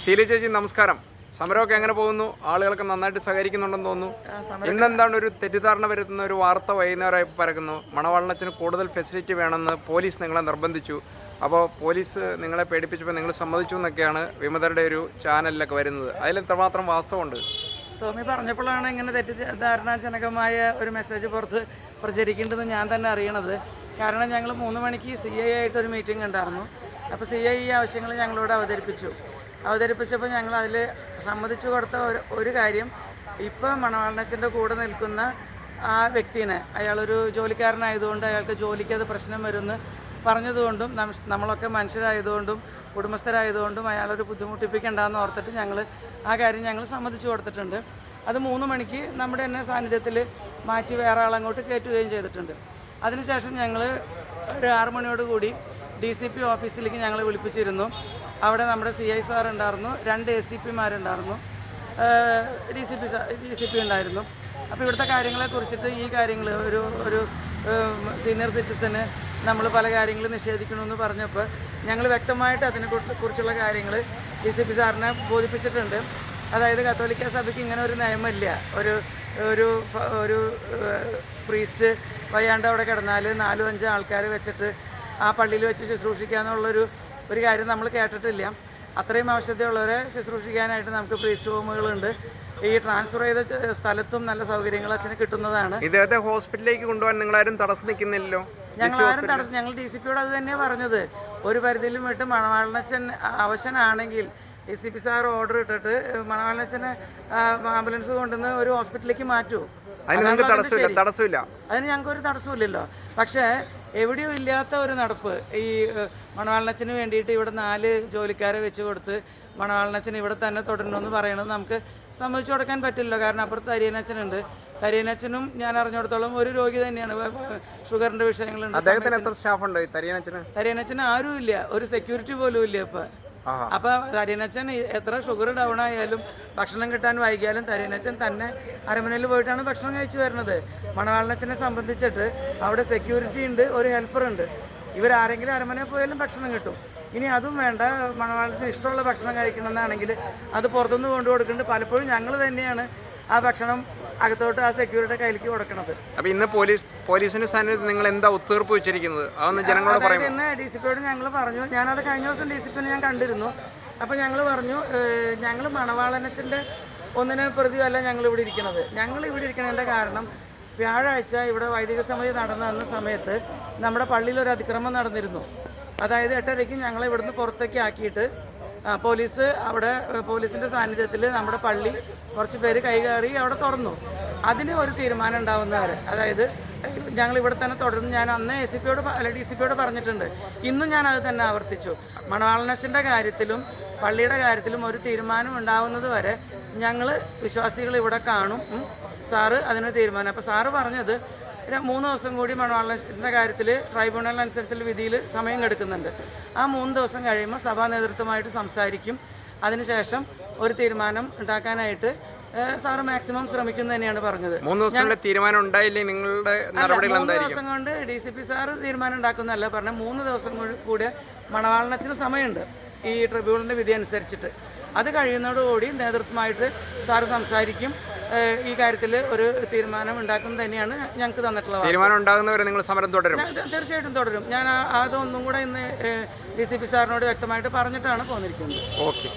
സീല ചേച്ചി നമസ്കാരം. സമരമൊക്കെ എങ്ങനെ പോകുന്നു? ആളുകൾക്ക് നന്നായിട്ട് സഹകരിക്കുന്നുണ്ടെന്ന് തോന്നുന്നു. ഇന്നെന്താണ് ഒരു തെറ്റിദ്ധാരണ വരുത്തുന്ന ഒരു വാർത്ത വൈകുന്നേരമായി പരക്കുന്നു? മണവാളനച്ചന് കൂടുതൽ ഫെസിലിറ്റി വേണമെന്ന് പോലീസ് നിങ്ങളെ നിർബന്ധിച്ചു. അപ്പോൾ പോലീസ് നിങ്ങളെ പേടിപ്പിച്ചപ്പോൾ നിങ്ങൾ സമ്മതിച്ചു എന്നൊക്കെയാണ് വിമതരുടെ ഒരു ചാനലിലൊക്കെ വരുന്നത്. അതിൽ എത്രമാത്രം വാസ്തവമുണ്ട്? ടോമി പറഞ്ഞപ്പോഴാണ് ഇങ്ങനെ തെറ്റിദ്ധാരണാജനകമായ ഒരു മെസ്സേജ് പുറത്ത് പ്രചരിക്കേണ്ടത് ഞാൻ തന്നെ അറിയണത്. കാരണം ഞങ്ങൾ 3 മണിക്ക് CI ആയിട്ടൊരു മീറ്റിംഗ് ഉണ്ടായിരുന്നു. അപ്പോൾ CI ഈ ആവശ്യങ്ങൾ ഞങ്ങളോട് അവതരിപ്പിച്ചപ്പോൾ ഞങ്ങൾ അതിൽ സമ്മതിച്ചു കൊടുത്ത ഒരു കാര്യം, ഇപ്പോൾ മണവാളനച്ചൻ്റെ കൂടെ നിൽക്കുന്ന ആ വ്യക്തിനെ, അയാളൊരു ജോലിക്കാരനായതുകൊണ്ട് അയാൾക്ക് ജോലിക്ക് അത് പ്രശ്നം വരുമെന്ന് പറഞ്ഞതുകൊണ്ടും നമ്മളൊക്കെ മനുഷ്യരായതുകൊണ്ടും കുടുംബസ്ഥരായതുകൊണ്ടും അയാളൊരു ബുദ്ധിമുട്ടിപ്പിക്കേണ്ടെന്ന് ഓർത്തിട്ട് ആ കാര്യം ഞങ്ങൾ സമ്മതിച്ചു കൊടുത്തിട്ടുണ്ട്. അത് 3 മണിക്ക് നമ്മുടെ തന്നെ സാന്നിധ്യത്തിൽ മാറ്റി വേറെ ആളങ്ങോട്ട് കയറ്റുകയും ചെയ്തിട്ടുണ്ട്. അതിനുശേഷം ഞങ്ങൾ ഒരു 6 മണിയോടുകൂടി DCP ഓഫീസിലേക്ക് ഞങ്ങൾ വിളിപ്പിച്ചിരുന്നു. അവിടെ നമ്മുടെ CI സാർ ഉണ്ടായിരുന്നു, 2 ACPമാരുണ്ടായിരുന്നു, DCP ഉണ്ടായിരുന്നു. അപ്പോൾ ഇവിടുത്തെ കാര്യങ്ങളെക്കുറിച്ചിട്ട് ഈ കാര്യങ്ങൾ ഒരു സീനിയർ സിറ്റിസന് നമ്മൾ പല കാര്യങ്ങളും നിഷേധിക്കണമെന്ന് പറഞ്ഞപ്പോൾ ഞങ്ങൾ വ്യക്തമായിട്ട് അതിനെക്കുറിച്ചുള്ള കാര്യങ്ങൾ DCP സാറിനെ ബോധിപ്പിച്ചിട്ടുണ്ട്. അതായത് കത്തോലിക്ക സഭയ്ക്ക് ഇങ്ങനെ ഒരു നിയമമില്ല. ഒരു പ്രീസ്റ്റ് വയ്യാണ്ട് അവിടെ കിടന്നാൽ 4-5 ആൾക്കാർ വെച്ചിട്ട് ആ പള്ളിയിൽ വെച്ച് ശുശ്രൂഷിക്കുക എന്നുള്ളൊരു കാര്യം നമ്മൾ കേട്ടിട്ടില്ല. അത്രയും ആവശ്യതയുള്ളവരെ ശുശ്രൂഷിക്കാനായിട്ട് നമുക്ക് പ്രീസ്റ്റ് ഹോമുകളുണ്ട്. ഈ ട്രാൻസ്ഫർ ചെയ്ത സ്ഥലത്തും നല്ല സൗകര്യങ്ങൾ അച്ഛന് കിട്ടുന്നതാണ്. ഇദ്ദേഹത്തെ ഹോസ്പിറ്റലിലേക്ക് കൊണ്ടുപോകാൻ നിങ്ങളാരും തടസ്സം നിൽക്കുന്നില്ലല്ലോ? ഞങ്ങൾ DCPയോട് അത് തന്നെയാണ് പറഞ്ഞത്. ഒരു പരിധിയിലും വിട്ട് മണവാളനച്ചൻ അവശനാണെങ്കിൽ DCP സാർ ഓർഡർ ഇട്ടിട്ട് മണവാളനച്ചനെ ആംബുലൻസ് കൊണ്ടുവന്ന് ഒരു ഹോസ്പിറ്റലിലേക്ക് മാറ്റൂ. അതിന് ഞങ്ങൾക്കൊരു തടസ്സമില്ലല്ലോ. പക്ഷേ എവിടെയോ ഇല്ലാത്ത ഒരു നടപ്പ്, ഈ മണവാളനച്ചന് വേണ്ടിയിട്ട് ഇവിടെ 4 ജോലിക്കാരെ വെച്ച് കൊടുത്ത് മണവാളനച്ചൻ ഇവിടെ തന്നെ തുടരണമെന്ന് പറയണത് നമുക്ക് സമ്മതിച്ചു കൊടുക്കാൻ പറ്റില്ലല്ലോ. കാരണം അപ്പുറത്ത് തരിയനച്ചനുണ്ട്. തരിയനച്ചനും ഞാൻ അറിഞ്ഞിടത്തോളം ഒരു രോഗി തന്നെയാണ്, ഷുഗറിന്റെ വിഷയങ്ങളുണ്ട്. തരിയനച്ചന് ആരും ഇല്ല, ഒരു സെക്യൂരിറ്റി പോലും ഇല്ല ഇപ്പം. അപ്പോൾ തരിയനച്ചൻ എത്ര ഷുഗർ ഡൗൺ ആയാലും ഭക്ഷണം കിട്ടാൻ വൈകിയാലും തരിയനച്ചൻ തന്നെ അരമനയിൽ പോയിട്ടാണ് ഭക്ഷണം കഴിച്ചു വരുന്നത്. മണവാളനച്ചനെ സംബന്ധിച്ചിട്ട് അവിടെ സെക്യൂരിറ്റി ഉണ്ട്, ഒരു ഹെൽപ്പർ ഉണ്ട്. ഇവരാരെങ്കിലും അരമനയിൽ പോയാലും ഭക്ഷണം കിട്ടും. ഇനി അതും വേണ്ട, മണവാളനച്ചന് ഇഷ്ടമുള്ള ഭക്ഷണം കഴിക്കണമെന്നാണെങ്കിൽ അത് പുറത്തുനിന്ന് കൊണ്ടു കൊടുക്കുന്നുണ്ട്. പലപ്പോഴും ഞങ്ങൾ തന്നെയാണ് ആ ഭക്ഷണം അകത്തോട്ട് ആ സെക്യൂരിറ്റിയുടെ കയ്യിലേക്ക് കൊടുക്കുന്നത്. അപ്പോൾ ഇന്ന് പോലീസിന്റെ സാന്നിധ്യത്തിൽ നിങ്ങൾ എന്താ ഒത്തുതീർപ്പ് വെച്ചിരിക്കുന്നത്? അതൊന്ന് ജനങ്ങളോട് പറയും. ഇന്ന് DCPയോട് ഞങ്ങൾ പറഞ്ഞു, ഞാനത് കഴിഞ്ഞ ദിവസം DCPനെ ഞാൻ കണ്ടിരുന്നു. അപ്പോൾ ഞങ്ങൾ പറഞ്ഞു, ഞങ്ങൾ മണവാളനച്ചൻ്റെ ഒന്നിനെ പ്രതിയല്ല ഞങ്ങൾ ഇവിടെ ഇരിക്കുന്നതിൻ്റെ കാരണം, വ്യാഴാഴ്ച ഇവിടെ വൈദിക സമിതി നടന്ന സമയത്ത് നമ്മുടെ പള്ളിയിൽ ഒരു അതിക്രമം നടന്നിരുന്നു. അതായത് 8:30 ഞങ്ങളെ ഇവിടുന്ന് പുറത്തേക്ക് ആക്കിയിട്ട് പോലീസ് പോലീസിൻ്റെ സാന്നിധ്യത്തിൽ നമ്മുടെ പള്ളി കുറച്ച് പേര് കൈകാറി അവിടെ തുറന്നു. അതിന് ഒരു തീരുമാനം ഉണ്ടാവുന്നവരെ, അതായത് ഞങ്ങൾ ഇവിടെ തന്നെ തുടർന്ന്, ഞാൻ അന്ന് DCPയോട് പറഞ്ഞിട്ടുണ്ട്. ഇന്നും ഞാൻ അത് തന്നെ ആവർത്തിച്ചു. മണവാളനച്ചൻ്റെ കാര്യത്തിലും പള്ളിയുടെ കാര്യത്തിലും ഒരു തീരുമാനം ഉണ്ടാവുന്നത് വരെ ഞങ്ങൾ വിശ്വാസികൾ ഇവിടെ കാണും. സാറ് അതിന് തീരുമാനം. അപ്പോൾ സാറ് പറഞ്ഞത് 3 ദിവസം കൂടി മണവാളനച്ചൻ്റെ കാര്യത്തിൽ ട്രൈബ്യൂണൽ അനുസരിച്ചുള്ള വിധിയിൽ സമയം എടുക്കുന്നുണ്ട്. ആ 3 ദിവസം കഴിയുമ്പോൾ സഭാ നേതൃത്വമായിട്ട് സംസാരിക്കും. അതിനുശേഷം ഒരു തീരുമാനം ഉണ്ടാക്കാനായിട്ട് സാറ് മാക്സിമം ശ്രമിക്കുന്നു തന്നെയാണ് പറഞ്ഞത്. 3 ദിവസം തീരുമാനം ഉണ്ടായില്ലേ? നിങ്ങളുടെ 3 ദിവസം കൊണ്ട് DCP സാറ് തീരുമാനം ഉണ്ടാക്കുന്നതല്ല പറഞ്ഞത്. 3 ദിവസം കൂടി മണവാളനച്ചന് സമയമുണ്ട് ഈ ട്രിബ്യൂണലിൻ്റെ വിധി അനുസരിച്ചിട്ട്. അത് കഴിയുന്നതോടുകൂടി നേതൃത്വമായിട്ട് സാറ് സംസാരിക്കും. ഈ കാര്യത്തിൽ ഒരു തീരുമാനം ഉണ്ടാക്കുന്നത് തന്നെയാണ് ഞങ്ങൾക്ക് തന്നിട്ടുള്ളത്. തീരുമാനം ഉണ്ടാകുന്നവരെ നിങ്ങൾ സമരം തുടരും? തീർച്ചയായിട്ടും തുടരും. ഞാൻ അതൊന്നും കൂടെ ഇന്ന് DCP സാറിനോട് വ്യക്തമായിട്ട് പറഞ്ഞിട്ടാണ് പോന്നിരിക്കുന്നത്. ഓക്കെ.